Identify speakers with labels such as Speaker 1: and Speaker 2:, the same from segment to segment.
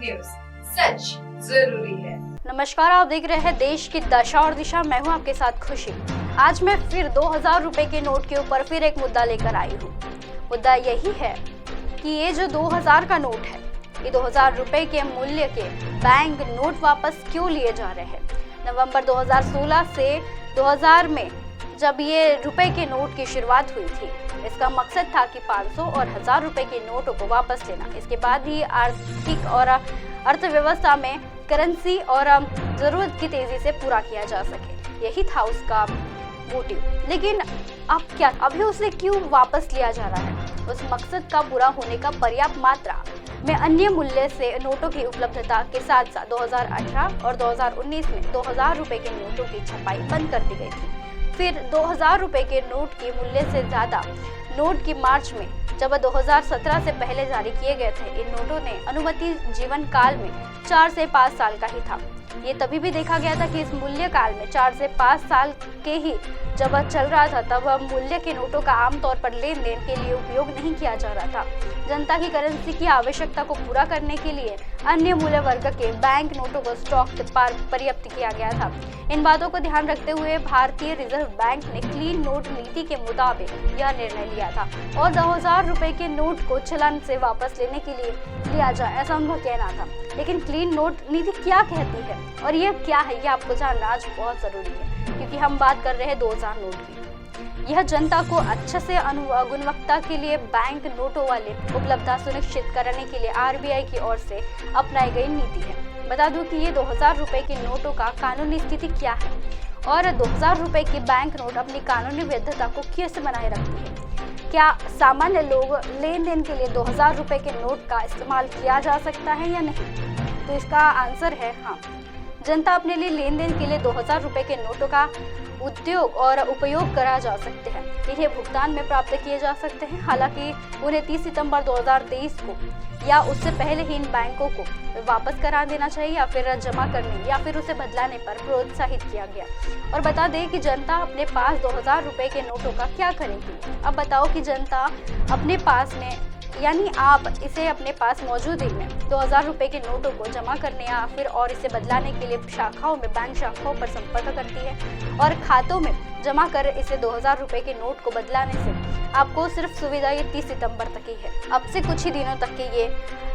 Speaker 1: News, सच जरूरी है।
Speaker 2: नमस्कार, आप देख रहे हैं देश की दशा और दिशा। मैं हूं आपके साथ खुशी। आज मैं फिर 2000 रुपए के नोट के ऊपर फिर एक मुद्दा लेकर आई हूं। मुद्दा यही है कि ये जो 2000 का नोट है, ये 2000 रुपए के मूल्य के बैंक नोट वापस क्यों लिए जा रहे हैं। नवंबर 2016 से 2000 में जब ये रुपए के नोट की शुरुआत हुई थी, इसका मकसद था कि 500 और 1000 रुपए के नोटों को वापस लेना। इसके बाद ही आर्थिक और अर्थव्यवस्था में करेंसी और जरूरत की तेजी से पूरा किया जा सके, यही था उसका मोटिव। लेकिन अब क्या, अभी उसे क्यों वापस लिया जा रहा है। उस मकसद का पूरा होने का पर्याप्त मात्रा में अन्य मूल्य से नोटों की उपलब्धता के साथ साथ 2018 और 2019 में 2000 रुपए के नोटों की छपाई बंद कर दी गई थी। फिर 2000 रुपए के नोट के मूल्य से ज्यादा नोट की मार्च में, जब 2017 से पहले जारी किए गए थे, इन नोटों ने अनुमति जीवन काल में 4 से 5 साल का ही था। ये तभी भी देखा गया था कि इस मूल्य काल में 4 से 5 साल के ही जब चल रहा था, तब मूल्य के नोटों का आमतौर पर लेन देन के लिए उपयोग नहीं किया जा रहा था। जनता की करेंसी की आवश्यकता को पूरा करने के लिए अन्य मूल्य वर्ग के बैंक नोटों को स्टॉक पर्याप्त किया गया था। इन बातों को ध्यान रखते हुए भारतीय रिजर्व बैंक ने क्लीन नोट नीति के मुताबिक यह निर्णय लिया था और 2000 रुपए के नोट को चलन से वापस लेने के लिए लिया जाए, ऐसा उनका कहना था। लेकिन क्लीन नोट नीति क्या कहती है और यह क्या है, यह आपको जानना आज बहुत जरूरी है, क्योंकि हम बात कर रहे हैं 2000 नोट की। यह जनता को अच्छे से गुणवत्ता के लिए बैंक नोटों वाले उपलब्धता सुनिश्चित करने के लिए आरबीआई की ओर से अपनाई गई नीति है। बता दूं कि ये 2000 रुपए के नोटों का कानूनी स्थिति क्या है और 2000 रुपए के बैंक नोट अपनी कानूनी वैधता को कैसे बनाए रखती है। क्या सामान्य लोग लेन देन के लिए 2000 रुपए के नोट का इस्तेमाल किया जा सकता है या नहीं, तो इसका आंसर है हाँ। जनता अपने लिए लेन देन के लिए 2000 रुपए के नोटों का उद्योग और उपयोग करा जा सकते हैं। इन्हें भुगतान में प्राप्त किए जा सकते हैं। हालांकि उन्हें 30 सितंबर 2023 को या उससे पहले ही इन बैंकों को वापस करा देना चाहिए या फिर जमा करने या फिर उसे बदलाने पर प्रोत्साहित किया गया। और बता दें कि जनता अपने पास 2000 रुपए के नोटों का क्या करेगी। अब बताओ कि जनता अपने पास में, यानी आप इसे अपने पास मौजूद ही में 2000 रुपए के नोटों को जमा करने या फिर और इसे बदलाने के लिए शाखाओं में, बैंक शाखाओं पर संपर्क करती है और खातों में जमा कर इसे 2000 रुपए के नोट को बदलाने से आपको सिर्फ सुविधा ये 30 सितंबर तक ही है। अब से कुछ ही दिनों तक के ये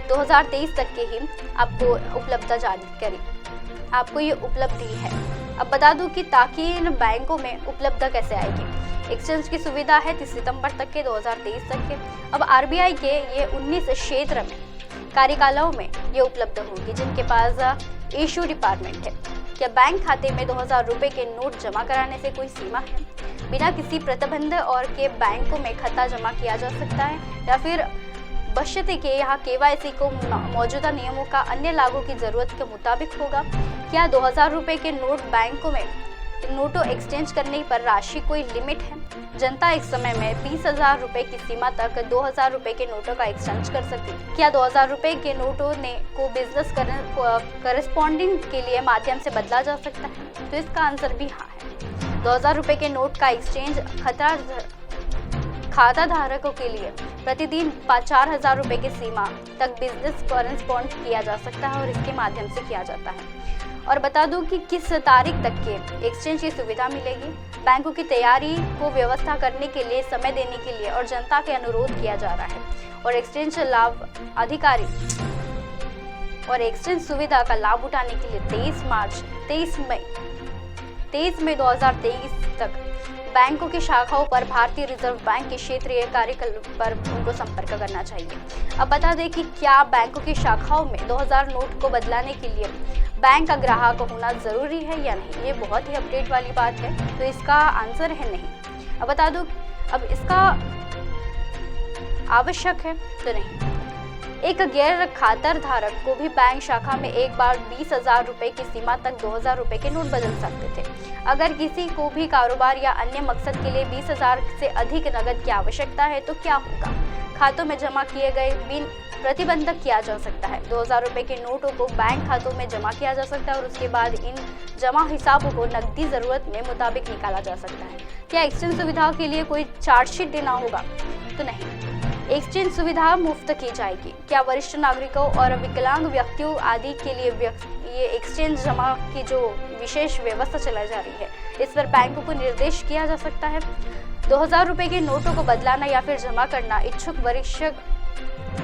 Speaker 2: 2023 तक के ही आपको उपलब्धता जारी करी, आपको ये उपलब्धि है। अब बता दूं कि ताकि इन बैंकों में उपलब्धता कैसे आएगी। एक्सचेंज की सुविधा है 30 सितंबर तक के 2023 तक के। अब आरबीआई के ये 19 क्षेत्र में कार्यकालों में ये उपलब्ध होगी जिनके पास इशू डिपार्टमेंट है। क्या बैंक खाते में 2000 रुपए के नोट जमा कराने से कोई सीमा है? बिना किसी प्रतिबंध और के बैंकों में खाता जमा किया जा सकता है या फिर बशर्ते के यहाँ केवाईसी को मौजूदा नियमों का अन्य लागू की जरूरत के मुताबिक होगा। क्या 2000 रुपए के नोट बैंकों में नोटों एक्सचेंज करने पर राशि कोई लिमिट है? जनता एक समय में 20,000 रुपए की सीमा तक 2000 रुपए के नोटों का एक्सचेंज कर सकती है। क्या 2000 रुपए के नोटों को बिजनेस करस्पॉन्डिंग के लिए माध्यम से बदला जा सकता है? तो इसका आंसर भी हाँ है। 2000 रुपए के नोट का एक्सचेंज खाता धारकों के लिए प्रतिदिन 4000 रुपए की सीमा तक बिजनेस करस्पॉन्ड किया जा सकता है और इसके माध्यम से किया जाता है। और बता दूं कि किस तारीख तक के एक्सचेंज की सुविधा मिलेगी। बैंकों की तैयारी को व्यवस्था करने के लिए, समय देने के लिए और जनता के अनुरोध किया जा रहा है और एक्सचेंज लाभ अधिकारी और एक्सचेंज सुविधा का लाभ उठाने के लिए 23 मई 2023 तक बैंकों की शाखाओं पर भारतीय रिजर्व बैंक के क्षेत्रीय कार्यकल पर उनको संपर्क करना चाहिए। अब बता दें कि क्या बैंकों की शाखाओं में 2000 नोट को बदलाने के लिए बैंक का ग्राहक होना जरूरी है या नहीं। ये बहुत ही अपडेट वाली बात है, तो इसका आंसर है नहीं। अब बता दूं, अब इसका आवश्यक है तो नहीं। एक गैर खातर धारक को भी बैंक शाखा में एक बार 20,000 रुपए की सीमा तक 2000 रुपए के नोट बदल सकते थे। अगर किसी को भी कारोबार या अन्य मकसद के लिए 20,000 से अधिक नकद की आवश्यकता है तो क्या होगा? खातों में जमा किए गए बिन प्रतिबंधक किया जा सकता है। 2000 रुपए के नोटों को बैंक खातों में जमा किया जा सकता है और उसके बाद इन जमा हिसाबों को नकदी जरूरत में मुताबिक निकाला जा सकता है। क्या एक्सचेंज सुविधाओं के लिए कोई चार्जशीट देना होगा? तो नहीं। एक्सचेंज सुविधा मुफ्त की जाएगी। क्या वरिष्ठ नागरिकों और विकलांग व्यक्तियों आदि के लिए ये एक्सचेंज जमा की जो विशेष व्यवस्था चलाई जा रही है, इस पर बैंकों को निर्देश किया जा सकता है। 2000 रुपए के नोटों को बदलाना या फिर जमा करना इच्छुक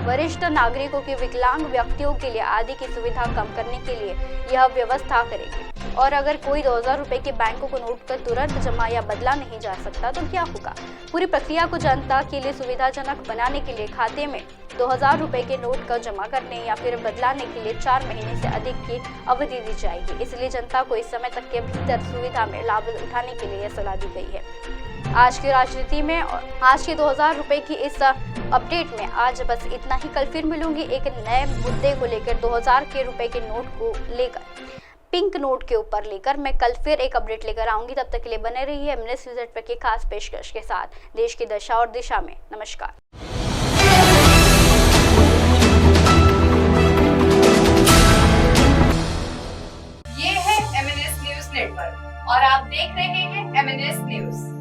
Speaker 2: वरिष्ठ नागरिकों के विकलांग व्यक्तियों के लिए आदि की सुविधा कम करने के लिए यह व्यवस्था करेगी। और अगर कोई 2000 रुपए के बैंकों को नोट कर तुरंत जमा या बदला नहीं जा सकता तो क्या होगा? पूरी प्रक्रिया को जनता के लिए सुविधाजनक बनाने के लिए खाते में 2000 रुपए के नोट का जमा करने या फिर बदलाने के लिए 4 महीने से अधिक की अवधि दी जाएगी। इसलिए जनता को इस समय तक के भीतर सुविधा में लाभ उठाने के लिए यह सलाह दी गई है। आज की राजनीति में आज के 2000 रुपए की इस अपडेट में आज बस इतना ही। कल फिर मिलूंगी एक नए मुद्दे को लेकर, 2000 के रुपए के नोट को लेकर, पिंक नोट के ऊपर लेकर मैं कल फिर एक अपडेट लेकर आऊंगी। तब तक के लिए बने रहिए एमएनएस न्यूज़ नेटवर्क की खास पेशकश के साथ देश की दशा और दिशा में। नमस्कार।
Speaker 1: ये है एमएनएस न्यूज़ नेटवर्क और आप देख रहे हैं एमएनएस न्यूज़।